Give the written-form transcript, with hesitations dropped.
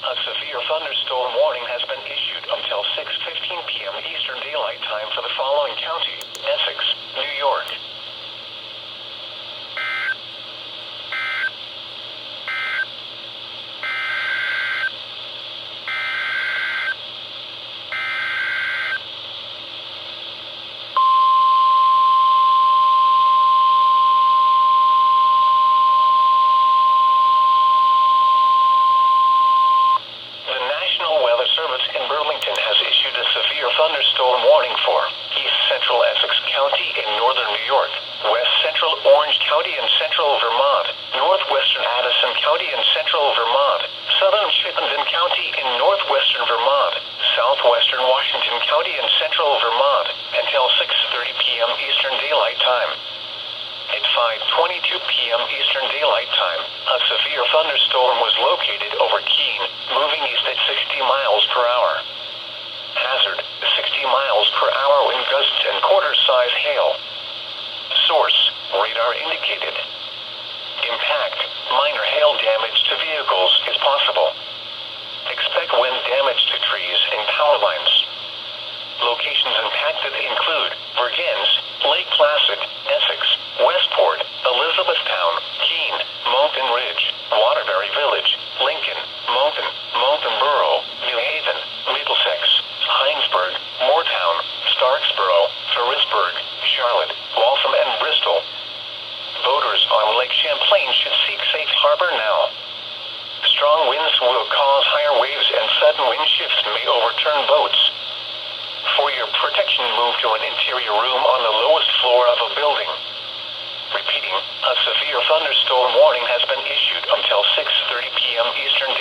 A severe thunderstorm warning has been issued until 6:15 p.m. Eastern Daylight Time for the following county: Essex, New York. The National Weather Service in Burlington has issued a severe thunderstorm warning for East Central Essex County in northern New York, West Central Orange County and central Vermont, northwestern Addison County and central Vermont, southern Chittenden County in northwestern Vermont, southwestern Washington County and central Vermont, until 6:30 p.m. Eastern Daylight Time. At 5:22 p.m. Eastern Daylight Time, a severe thunderstorm was located over Keene, moving east at 60 miles per hour. Hazard: 60 miles per hour wind gusts and quarter-size hail. Source: radar indicated. Impact: minor hail damage to vehicles is possible. Expect wind damage to trees and power lines. Locations impacted include Vergennes, Lake Placid, Essex, Westport, Elizabethtown, Keene, Mountain Ridge, Waterbury Village, Lincoln, Mountain Borough, New Haven, Middlesex, Hinesburg, Moortown, Starksboro, Ferrisburg, Charlotte, Waltham and Bristol. Boaters on Lake Champlain should seek safe harbor now. Strong winds will cause higher waves and sudden wind shifts may overturn boats. For your protection, move to an interior room on the lowest floor of a building. Repeating, a severe thunderstorm warning has been issued until 6:30 p.m. Eastern